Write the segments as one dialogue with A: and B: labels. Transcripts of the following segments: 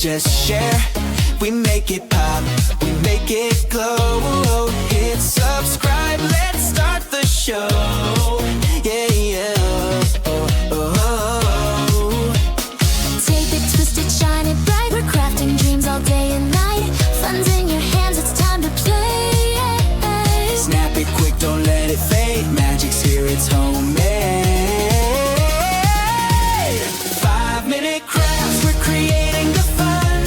A: just share. We make it pop, we make it glow. Hit subscribe, let's start the show. Yeah, yeah. Oh, oh, oh.
B: Take it, twist it, shine it bright. We're crafting dreams all day and night. Fun's in your hands, it's time to play.
A: Snap it quick, don't let it fade. Magic's here, it's homemade. 5-minute crafts, we're creating the fun.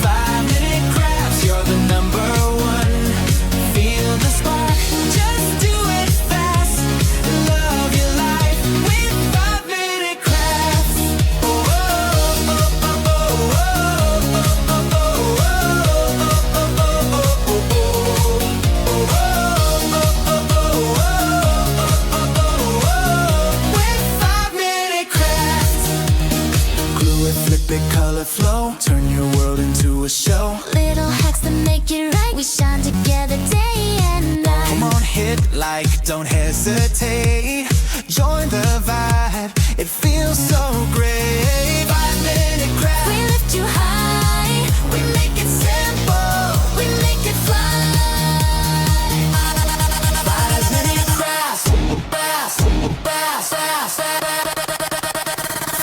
A: 5-minute crafts, you're the number one. Feel the spark, just do it fast. Love your life with 5-minute crafts. Oh, oh, oh, oh, oh, oh, oh, oh, oh, color flow, turn your world into a show.
B: Little hacks that make it right. We shine together day and night.
A: Come on, hit like, don't hesitate. Join the vibe, it feels so great. 5-minute craft,
B: We lift you high.
A: we make it simple,
B: We make it fly.
A: 5-minute crafts, crafts, crafts, crafts.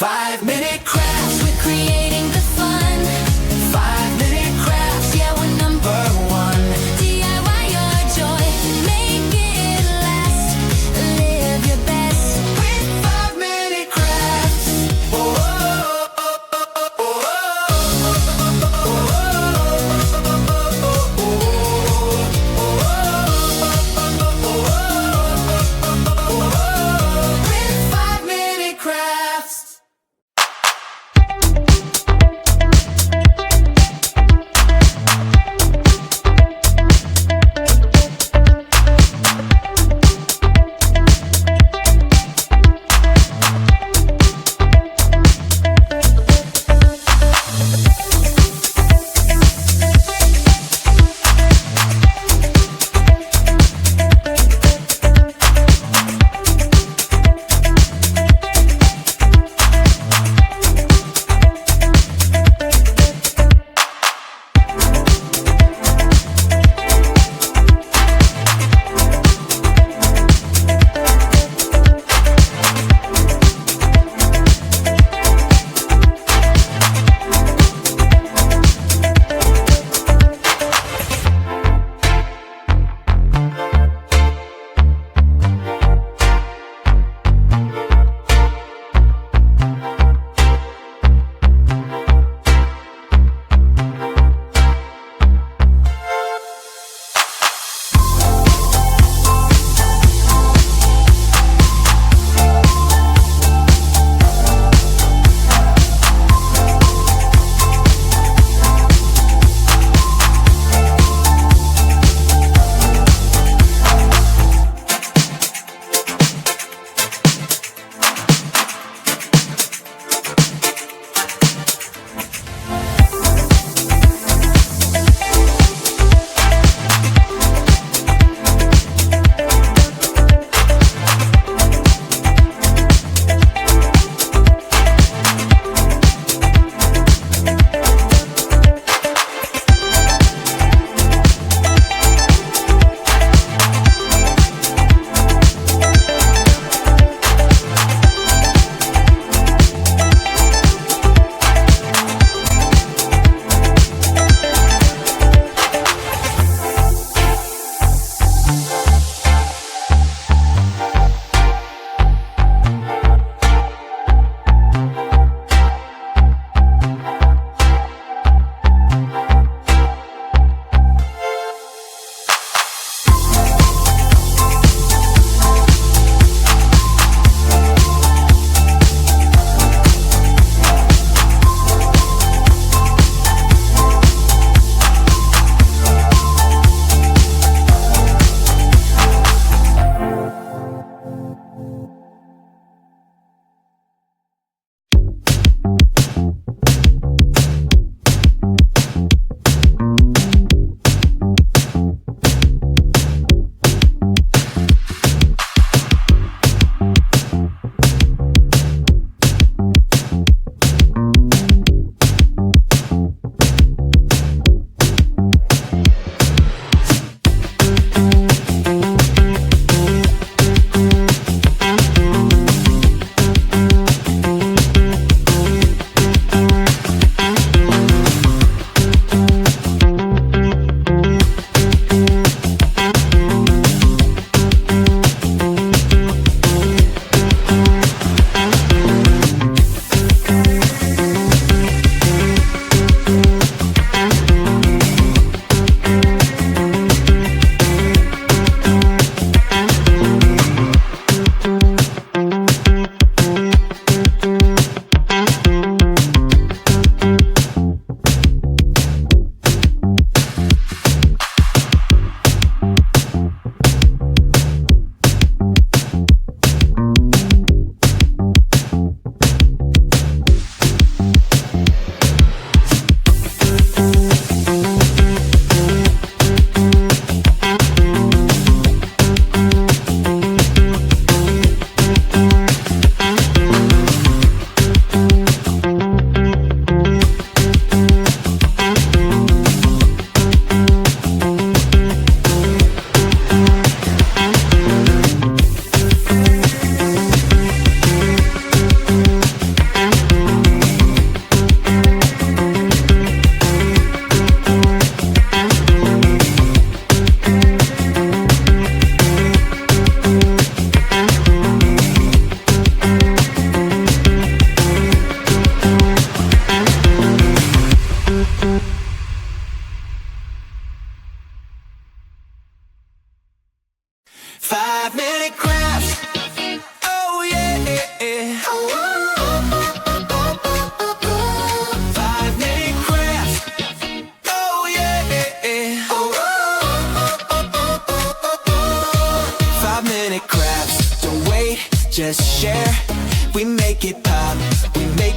A: 5-minute crafts,
B: We're creating the fun.
A: 5-minute crafts,
B: Yeah, we're number
A: #1.
B: DIY your joy. Make it last. Live your best.
A: With 5-minute crafts. Oh, oh, oh, oh, oh, With 5-minute crafts.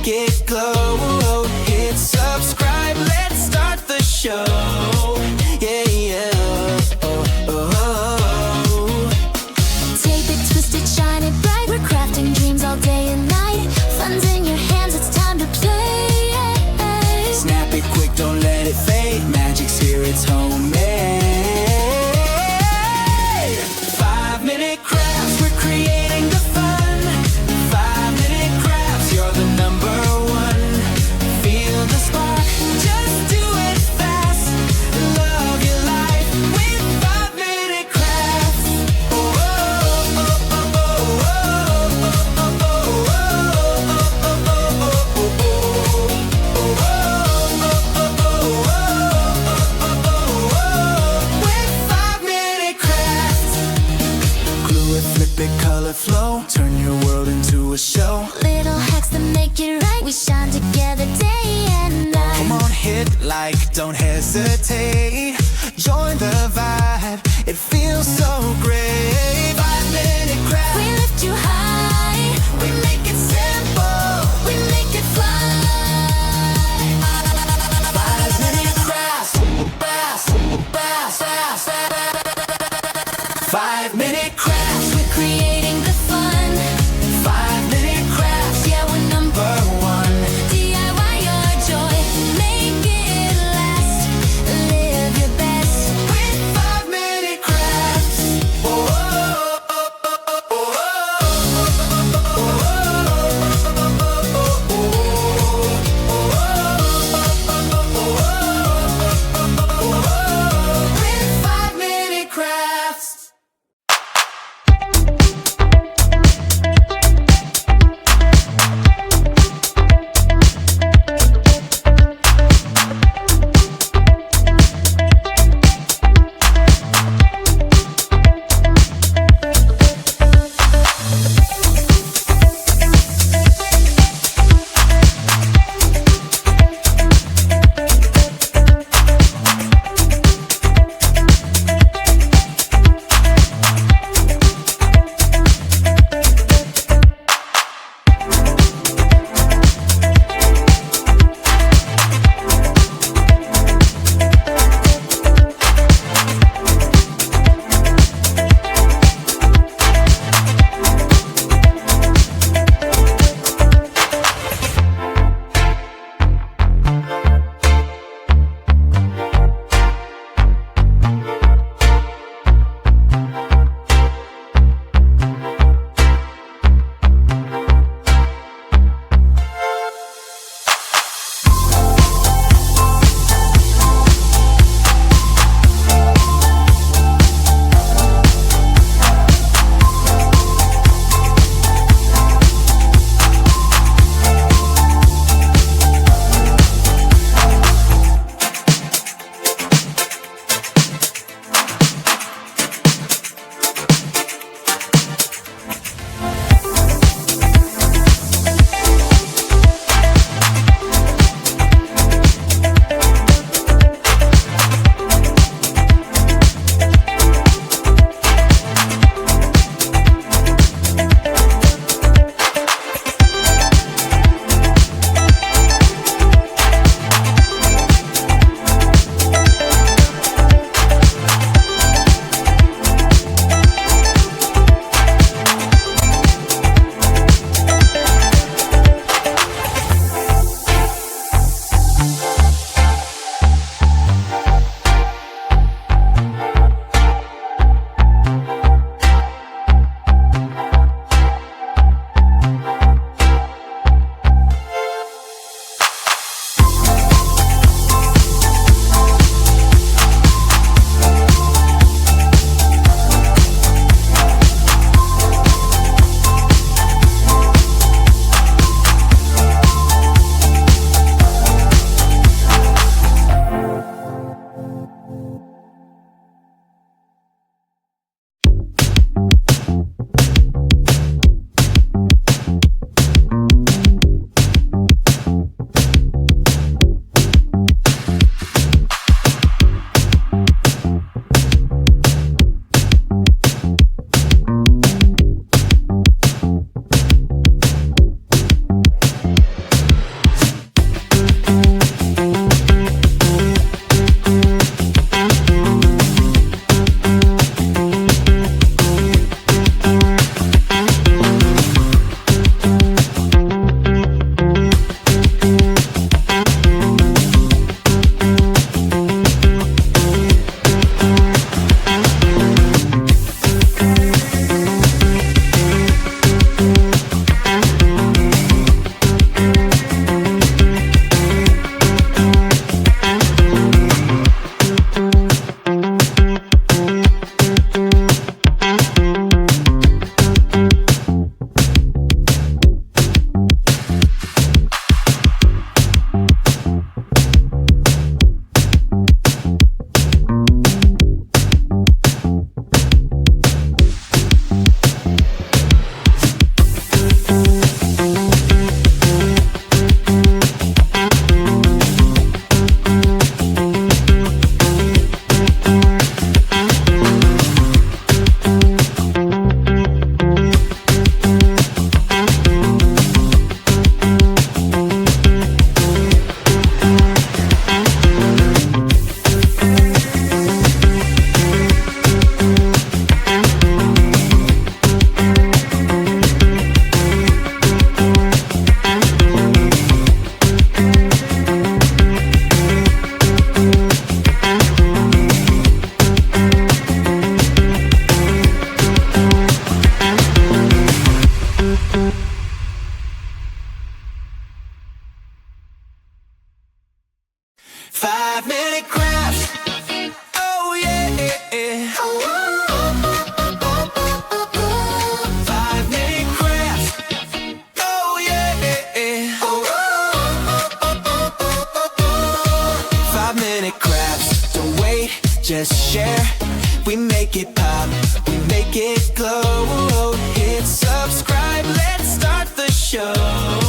A: make it glow. Hit subscribe, let's start the show. Yeah, yeah.
B: Tape it, twist it, shine it bright. We're crafting dreams all day and night. Fun's in your hands, it's time to play.
A: Snap it quick, don't let it fade. Magic's here, it's homemade. 5-minute crafts, we're creating the fun. 5-minute crafts, you're the number one. Feel the spark, just do it fast. Love your life with 5-minute crafts. Oh, oh, oh, oh, oh, oh, oh, oh, color flow, turn your world into a show.
B: Little hacks that make it right. We shine together day and night.
A: Come on, hit like, don't hesitate. Join the vibe, it feels so great. 5-minute craft,
B: We lift you high.
A: we make it simple.
B: We make it fly.
A: 5-minute crafts, fast, fast, fast, fast. 5-minute crafts,
B: We're creating the fun.
A: 5-minute crafts,
B: Yeah, we're number
A: one.
B: DIY your joy. Make it last. Live your best.
A: With just share. We make it pop, we make it glow. Hit subscribe, let's start the show.